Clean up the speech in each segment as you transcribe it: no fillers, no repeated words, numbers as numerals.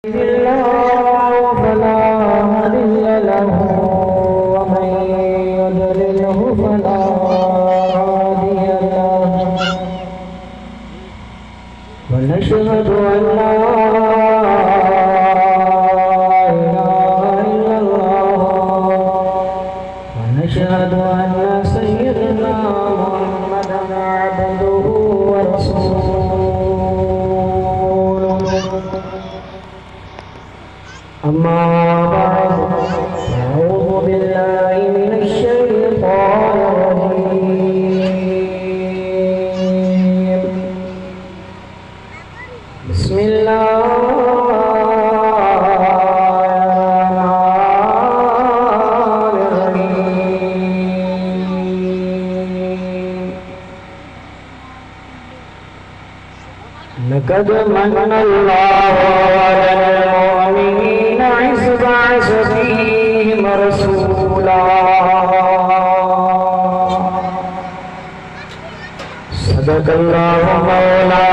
الله فلا مضل له ومن يضلله فلا هادي له ونشهد أن لا إله إلا الله ونشهد أن سيدنا محمدا عبده ورسوله أما بعد أعوذ بالله من الشيطان الرجيم بسم الله الرحمن الرحيم لقد من الله على المؤمنين إذ بعث فيهم رسولا صدق الله مولانا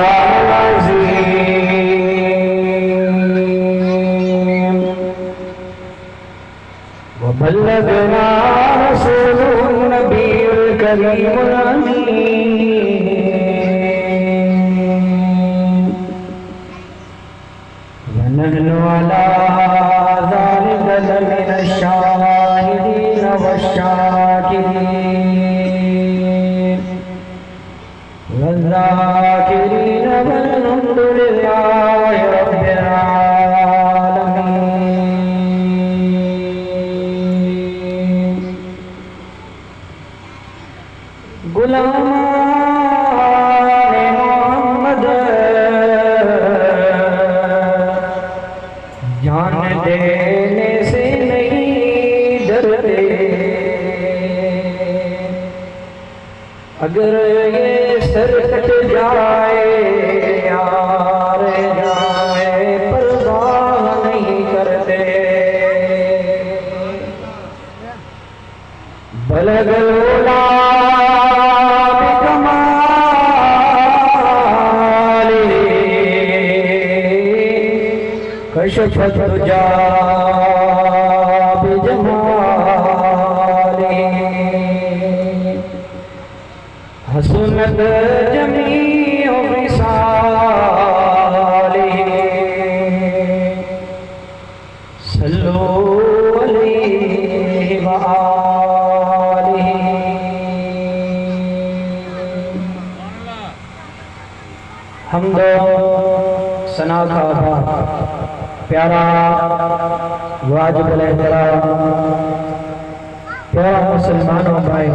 العظيم وبلغنا رسوله النبي الكريم الأمين ونحن على ذلك لمن الشاهدين والشاكرين والذاكرين والحمد لله رب العالمين غلامان محمد जान देने से नहीं डरते अगर ये सर कट जाए यार जाए परवाह नहीं करते बलगोला कशफत जा बिजमाले हसनत जमीओ विसाले सल्लु अलैहि व आलिहि हमदो सना का प्यारा वाजिब एहतराम प्यारा मुसलमानों भाई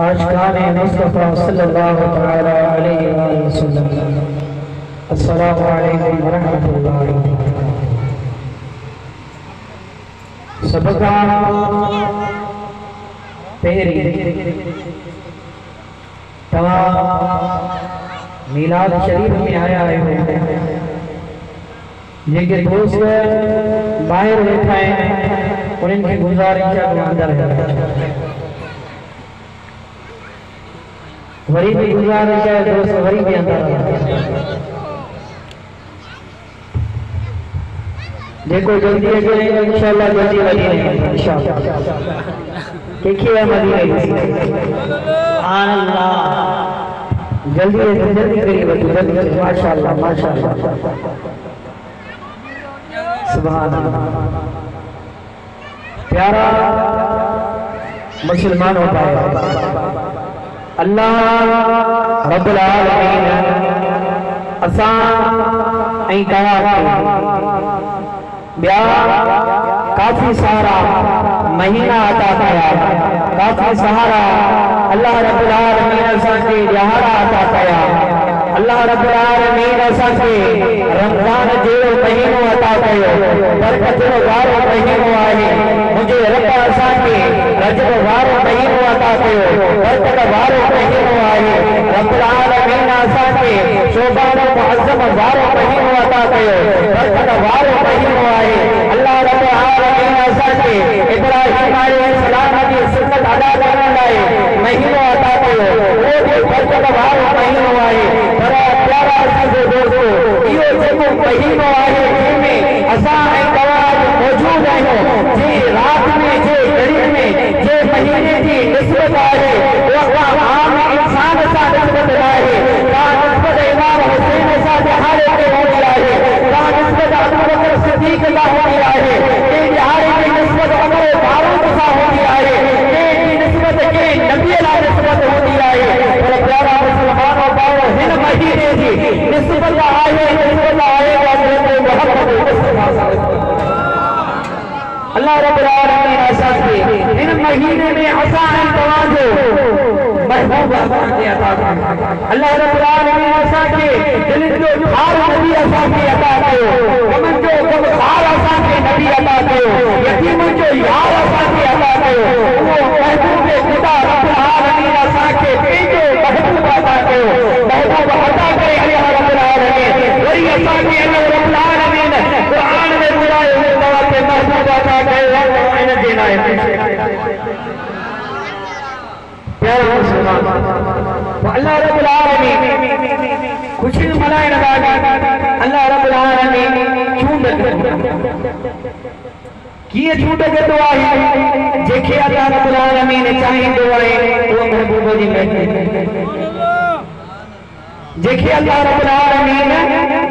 आशिकाने मुस्तफा सल्लल्लाहु तआला अलैहि वसल्लम अस्सलामु अलैकुम व रहमतुल्लाहि व बरकातुहू सबका पहरी तमाम मीलाद शरीफ में आया है जेके दोस्त बाहर बैठा है उनकी गुजारिश अंदर है वरी भी गुजारिश है दोस्त वरी भी अंदर है देखो जल्दी है इंशाल्लाह जल्दी वही है इंशाल्लाह देखिए मदीना सुभान अल्लाह जल्दी है जल्दी करिए जल्दी माशाल्लाह माशाल्लाह सुभान अल्लाह प्यारा मुसलमान होता है अल्लाह रब्बुल आलमीन असा ऐं तव्हां ॿिया काफ़ी सारा महीना अता कया काफ़ी सारा अल्लाह रब्बुल आलमीन असांखे ॾियारा अता कया अल्लाह रब्बुल आलमीन असांखे रमज़ान जहिड़ो महीनो अता कयो बरकत वारो महीनो आहे मुंहिंजे रब असांखे रजब वारो महीनो अता कयो बरकत वारो महीनो आहे रब्बुल आलमीन असांखे शोभान मुअज़्ज़म वारो महीनो अता कयो बरकत वारो महीनो आहे अल्लाह रब्बुल आलमीन असांखे इब्राहीम अलैहिस्सलाम जी सुन्नत अदा करण लाइ महीनो अता कयो उहो बि बरकत वारो महीनो आहे पर प्यारा असांजो दोस्तो इहो जेको महीनो आहे अल्लाह रब्बुल आलमीन असांखे इन महीने में असां ऐं तव्हांजो महबूब असांखे अता कयो। अल्लाह रब्बुल आलमीन असांखे दिलनि जो ठार नबी असांखे अता कयो, गमन जो गमखार असांखे नबी अता कयो, यतीमनि जो यार असांखे अता कयो। उहो महबूब ख़ुदा रब्बुल आलमीन असांखे पंहिंजो महबूब अता कयो। महबूब अता करे अल्लाह रब्बुल आलमीन वरी असांखे अल्लाह रब्बुल आलमीन क़ुरान में ॿुधायो तव्हांखे महबूब अता कयो। इन जे लाइ प्यारा मुस्लमान अल्लाह रब्बुल आलमीन खुशी मनाइण वारी अल्लाह रब्बुल आलमीन चूंड कीअं चूंड कंदो आहे, जंहिंखे अल्लाह रब्बुल आलमीन चाहींदो आहे उहो महबूब जी महबूब, जंहिंखे अल्लाह रब्बुल आलमीन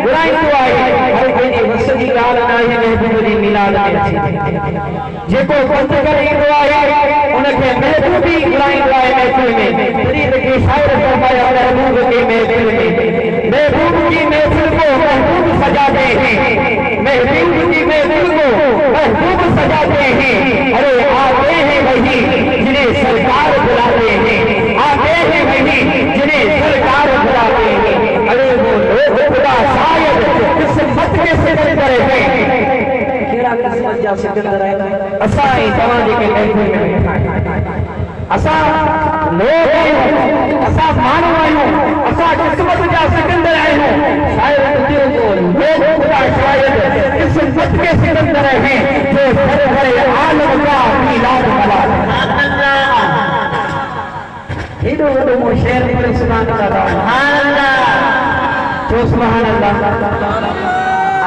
घुराईंदो आहे हर कंहिंजी वस जी ॻाल्हि न आहे महबूब जी मिलाद में अचे। जेको पंध करे ईंदो आहे उनखे महबूब ई घुराईंदो आहे महफ़िल में। तॾहिं त के शाइर फरमाया महबूब की महफ़िल में, महबूब की महफ़िल को महबूब सजाते हैं, महबूब की महफ़िल को महबूब सजाते हैं। अरे आते हैं वही जिन्हें सरकार बुलाते हैं, आते हैं वही जिन्हें सरकार बुलाते हैं। अरे वो लोग खुदा शायद किस्मत के सिकंदर हैं, केड़ा किस्मत जा सिकंदर है असां ही तव्हां जेके महफ़िल में वेठा आहियूं। असां लोग आहियूं, असां माण्हू आहियूं, असां किस्मत जा सिकंदर आहियूं। शायद दिल को लोग खुदा शायद किस्मत के सिकंदर हैं जो सरवर आलम का मिलाद मनाए। हेॾो वॾो शेर पर सुभान अल्लाह, जो सुभान अल्लाह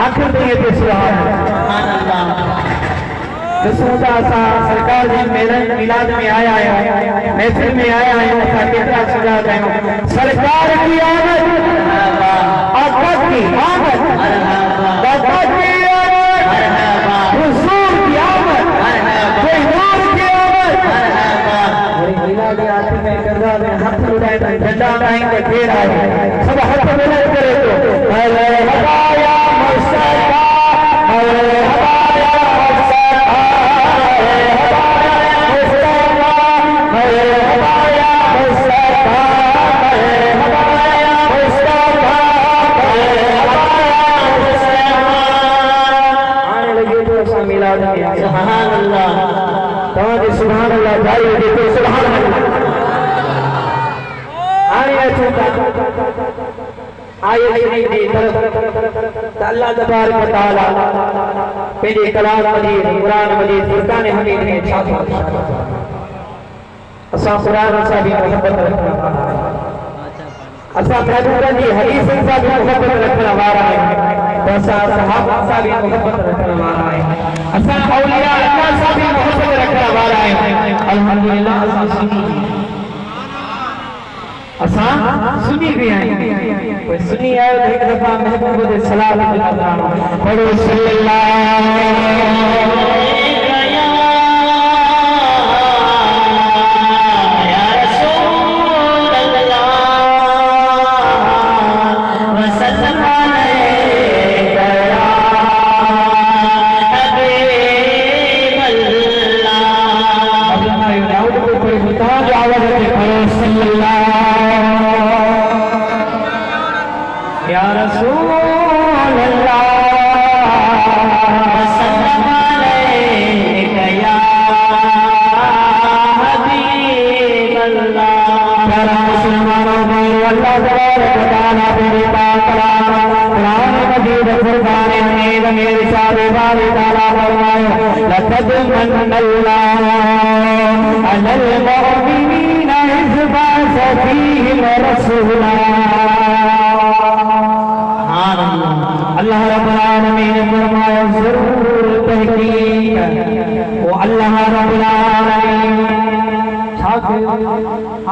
आखिर में ये सुभान अल्लाह। ॾिसूं था असां सरकार जे मिलाद में आया आहियूं, महफ़िल में आया आहियूं, असां केतिरा सजा कयूं। सरकार की आमद, आका की आमद, दाता की आमद, हुजूर की आमद, कोहिनूर की आमद। मिलाद आखिर में कंधा में हथ उठाए तो झंडा उठाएं तो ढेर आए, सब हाथ बुलंद करे तो अरे हदाया मुस्तफा, अरे हदाया मुस्तफा, अरे हदाया मुस्तफा, अरे हदाया मुस्तफा, अरे हदाया मुस्तफा, अरे हदाया मुस्तफा। आने लगे तो असां मिलाद में सुभान अल्लाह, तव्हांजे सुभान अल्लाह जारी हुजे तो सुभान अल्लाह। आए जी तरफ अल्लाह तबारक व तआला पंहिंजे कलाम मजीद कुरान मजीद फुरकान हमीद में छा असां कुरान सां बि मोहब्बत रखण वारा आहियूं, असां महबूबनि जी हदीसनि सां बि मोहब्बत रखण वारा आहियूं, त असां सहाबा सां बि मोहब्बत रखण वारा आहियूं, असां औलिया अल्लाह सां बि मोहब्बत रखण वारा आहियूं। अल्हम्दुलिल्लाह असां सुनी भी आहियूं। कोई सुनी आयो तो एक दफ़ा महबूब दे सलाम पढ़ो सल्लल्लाहु अल्लाह रब्बुल आलमीन ने फरमाया जरूर तहकीक वो अल्लाह रब्बुल आलमीन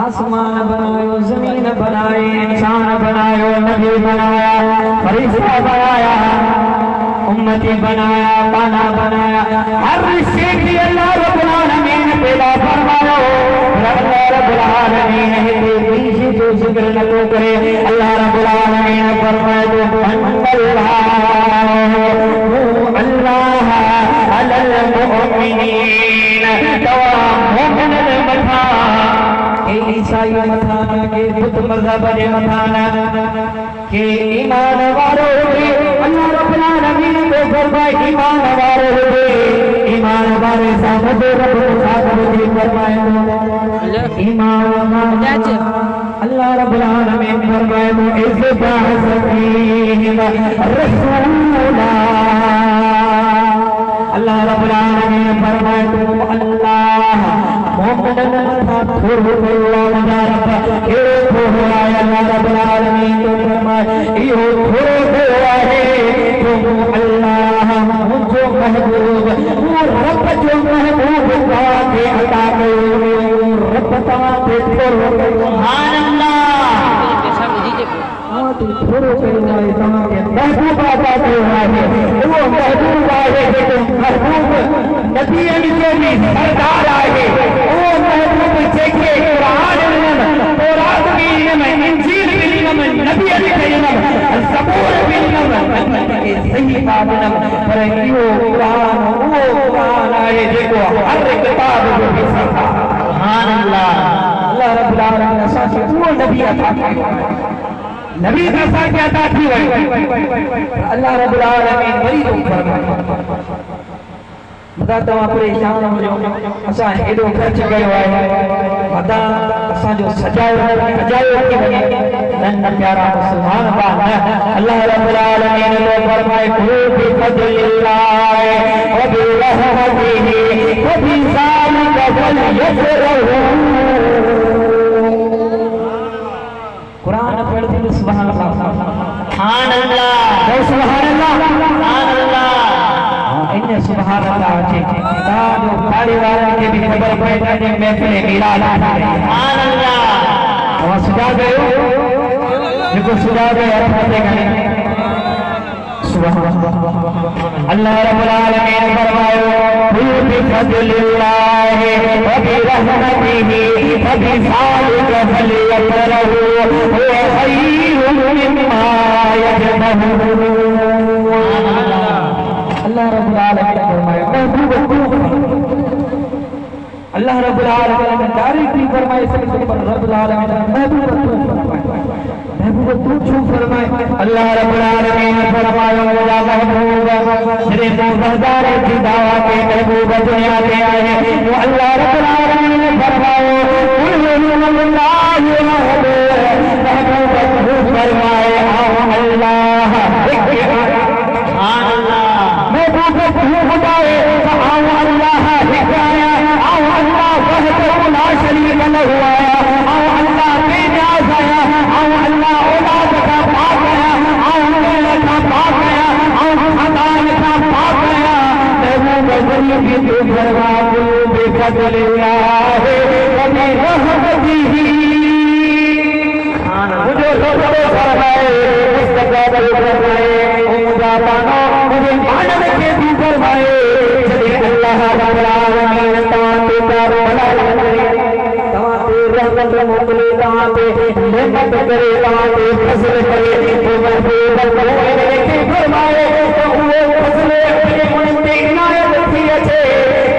आसमान बनायो, जमीन बनाए, इंसान बनायो, नबी बनाया, फरिश्ता बनाया, उम्मती बनाया, पाना बनाया, हर शे की अल्लाह रब्बुल आलमीन पैदा फरमायो। अल्लाह रब्बुल आलमीन है बीच जो जिक्र न तो करे, अल्लाह रब्बुल आलमीन फरमाए तो अल्लाह अलल मुमिन मथाना के बुत मज़हब जे मथाना के ईमान वारो हुजे अल्लाह रब्बुल आलमीन को फरमाए ईमान वारो हुजे ईमान वारे साहब रब साहब जी फरमाए ईमान अल्लाह रब्बुल आलमीन फरमाए इज़ बाअसफीहिम रसूला अल्लाह रब्बुल आलमीन फरमाए अल्लाह मोहम्मदन था थोरो मुबारक के हो आया अल्लाह रब्बुल आलमीन तो फरमाए यो थोरो है तो अल्लाह मुझो महबूब वो रब जो महबूब के अता कयो रब ता ते थोरो सुभान अल्लाह तो थोरो कयो है तमाके महबूब अता कयो है वो महबूब है तो महबूब नबी जो भी सरदार है वो महबूब जेके कुरान में तौरात में इंजील में नबी में ज़बूर में के सही बात पर यो कुरान वो कुरान है जेको हर किताब जो भी सुभान अल्लाह अल्लाह रब्बुल आलमीन असा वो नबी अता नबी असा के अता थी अल्लाह रब्बुल आलमीन वरी तो फरमाए मदा तवा परेशान हो जो असा एडो खर्च कयो है मदा असा जो सजायो सजायो की वने नन्ना प्यारा मुसलमान बात अल्लाह रब्बुल आलमीन ने फरमाए भी फजलिल्लाह व बि रहमतिही व बि ज़ालिका फलयफरहू कुरान पढ़ते सुभान अल्लाह सुभान अल्लाह सुभान अल्लाह इन्हें सुभान अल्लाह चे जो परिवार के भी खबर पड़े जे महफिल मिलाद सुभान अल्लाह और सुधा गयो देखो सुधा गए रहमत करे सुभान अल्लाह रब्बुल आलमीन फरमायो भी फजलिल्लाह व बि रहमतिही व बि ज़ालिका फलयफरहू हुवा खैरुम मिम्मा यजमऊन अल्लाह रब्बुल आलमीन फरमाए अल्लाह रब्बुल आलमीन ने डायरेक्टली फरमाए रब्बुल आलमीन महबूब तू छू फरमाए अल्लाह रब्बुल आलमीन ने फरमाया या महबूब सिर्फ हज़ार की दावा के महबूब दुनिया में आए वो अल्लाह रब्बुल आलमीन ने फरमाया महबूब तू फरमाए अल्लाह महबूब तू बताए अल्लाह हिकाया अल्लाह वहदहु ला शरीक लहू अल्लाह बेनियाज़ है अल्लाह औलाद का पाक है औलाद का पाक है खानदान का पाक है महबूब जल्दी तू फरमा बिफज़लिल्लाह व बि रहमतिही मुझे रोज़ फरमाए मुस्तक़बिल फरमाए मुझे पानो मुझे मानव के भी फरमाए जब अल्लाह रब्बुल आलमीन ताते तारो भला करे ताते रहमत मोकले ताते नेमत करे ताते फजल करे वो महबूब को के फरमाए तो वो फजल अपने मुंते इनायत थी अचे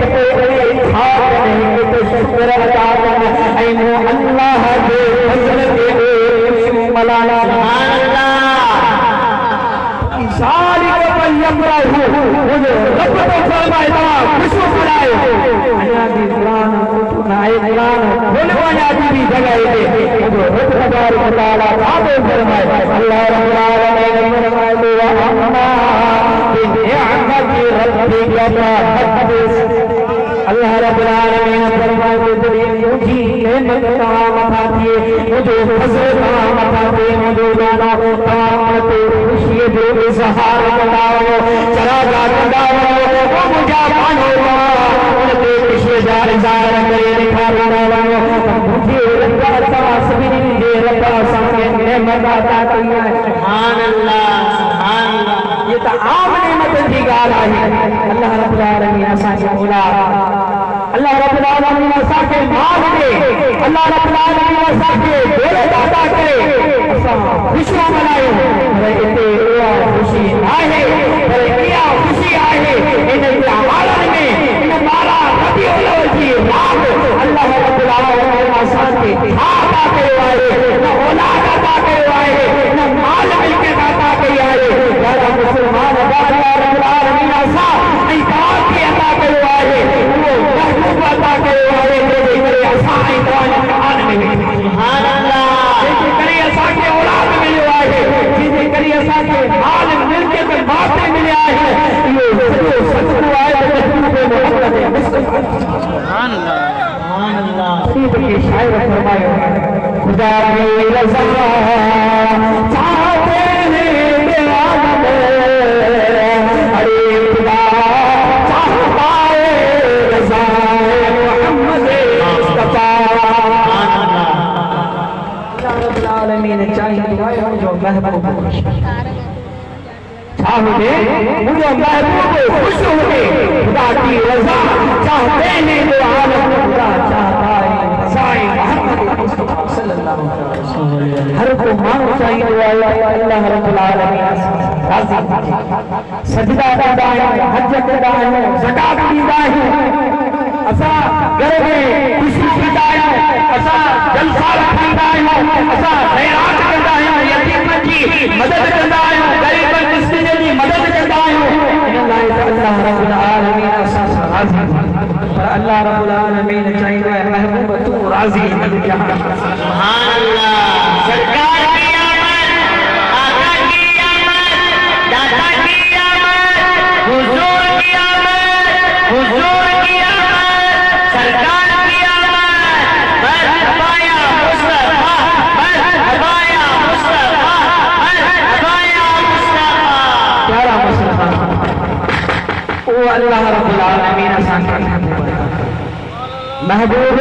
तो कोई खास नहीं तो शुक्र अदा करना ऐ मो अल्लाह के फजल के मलाला सुभान अल्लाह सारी कबल यमराहू मुझे रब तो फरमाए ता खुशबू फराए अल्लाह की कुरान को नाए कुरान बोलवाना भी जगह दे मुझे रब तबारक व तआला ताबे फरमाए अल्लाह रब्बुल आलमीन फरमाए तो अम्मा बिनिअमति रब्बिका फहदिस अल्लाह रब्बुल आलमीन फरमाए तो तेरी मुझी नेमत का मथा दिए मुझे फजल का मथा दे मुझे दाना तमाम तो खुशी जो इजहार कराओ चला जा कराओ वो मुझे मानो उनके खुशी जार जार करे दिखाओ मुझे रब्बा तवासबिन दे रब्बा सामने नेमत अता किया सुभान अल्लाह ये तो आम नेमत की गाल है अल्लाह रब्बुल आलमीन असा के मौला अल्लाह रब्बुल आलमीन असा के माल दे अल्लाह रब्बुल आलमीन असा के दौलत अता करे असा खुशी मनायो पर इते खुशी आहे पर क्या खुशी आहे इन हालत में इन माला रबीउल अव्वल की रात अल्लाह रब्बुल आलमीन असा के अल्लाह ने मुझे महबूब खुश होके खुदा की रजा चाहते हैं दो आलम खुदा चाहता है रज़ाए मोहम्मद मुस्तफा सल्लल्लाहु अलैहि वसल्लम हर को मांग चाहिए अल्लाह रब्बुल आलमीन राज़ी सजदा करदा है हज करदा है ज़कात दींदा है असा घर में खुशी थींदा है असा जलसा रखंदा है असा खैरात करदा है यतीमन की मदद करदा है गरीब मिस्किन की मदद करदा है अल्लाह रब्बुल आलमीन असा राज़ी पर अल्लाह रब्बुल आलमीन चाहिए महबूब तू राज़ी सुभान अल्लाह सरकार की आमद आका की आमद दाता की आमद हुजूर की आमद हुजूर की आमद सरकार की आमद मरहबा या मुस्तफा मरहबा या मुस्तफा मरहबा या मुस्तफा प्यारा मुस्तफा ओ अल्लाह रब्बुल आलमीन आसान कर महबूब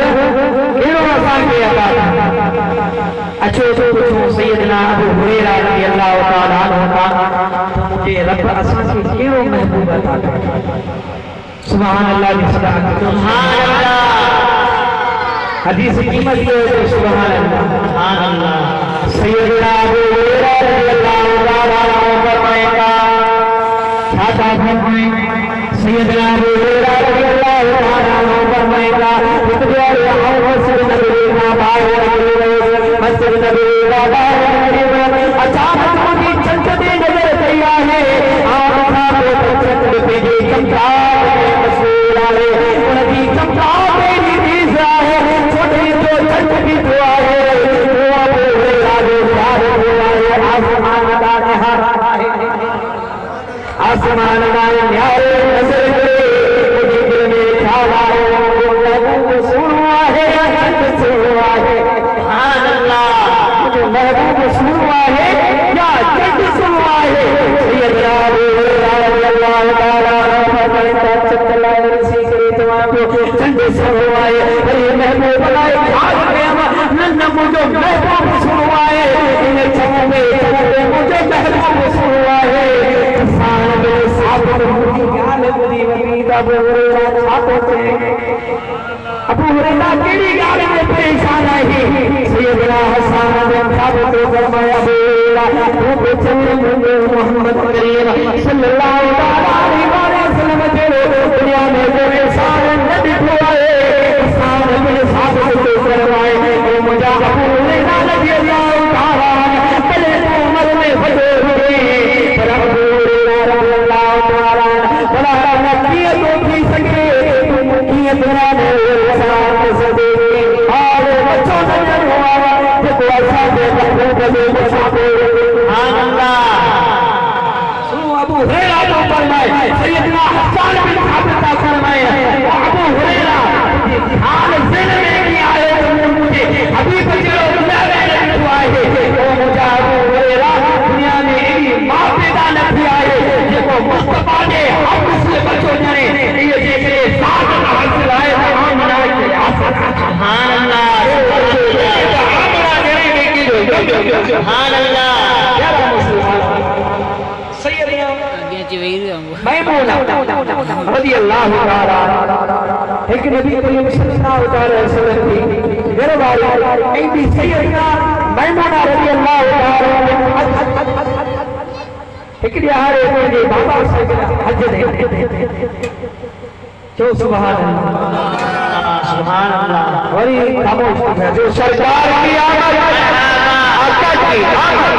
केड़ो आसान के अता अच्छो तो सैयदना अबू हुरैरा रज़ी अल्लाह तआला अन्हु मुझे रब आसान के केड़ो महबूब अता सुभान अल्लाह की सदा सुभान अल्लाह हदीस कीमत ये है सुभान अल्लाह सैयदना अबू हुरैरा रज़ी अल्लाह तआला अन्हु फरमाएगा छाता फरमाए सैयदना अबू हुरैरा रज़ी अल्लाह तआला अन्हु फरमाएगा मस्जिद नबी का अचानक मुझे चमकते नजर गया है आप पे चमका मसूल आए नदी चमका मेरी दीज है छोटी तो चमकी दुआ है दुआ बोले लागे प्यार हुआ है आसमान का नहारा है आसमान का न्यारे नजर करे मुझे दिल में ख्याल आए महबूब सुनवा है या जग सुनवा है सैयदना अबू हुरैरा रज़ियल्लाहु तआला अन्हु चक्कला रसी करे तो चंद सुनवा है अरे महबूब लाए खास में न मुझे महबूब सुनवा है इन छम में मुझे महबूब सुनवा है इंसान के साथ मुझे गाल बुरी वरी अबू हुरैरा छातो थे अबू हुरैरा केड़ी गाल में परेशान है सैयदना हसन बिन साबित फरमाया बेला तू बेचैन मुझे मोहम्मद करीम सल्लल्लाहु अलैहि वसल्लम तेरे दुनिया में जो इंसान न दिखो है इंसान बिन साबित को फरमाए ओ मुझे अबू हुरैरा रज़ियल्लाहु तआला पहले तो उम्र में बड़े हुए पर अबू हुरैरा रज़ियल्लाहु तआला बड़ा नबी तो थी सके तुम की दुनिया में इंसान से दे और बच्चों से हुआ देखो ऐसा अबू हुरैरा तो फरमाए सैयदना हसन बिन साबित फरमाए अबू हुरैरा हाल ज़िंदगी में नहीं आए तो मुझे अभी बचो दुनिया में हुआ है ओ मुझे अबू हुरैरा दुनिया में एडी मां पैदा न थी आए जेको मुस्तफा ने हम से बचो जाने ये जेके साथ हासिल आए हम ना के सुभान अल्लाह सुभान अल्लाह प्यारा मुसलमान सैयदना मैमूना रज़ियल्लाहु तआला एक नबी करीम सल्लल्लाहु अलैहि वसल्लम की घरवाली ऐसी सैयदना मैमूना रज़ियल्लाहु तआला एक ॾियारे जे बाबा साहिब हज दे जो सुभान अल्लाह वरी खामोश जो सरकार की आमद आका की आमद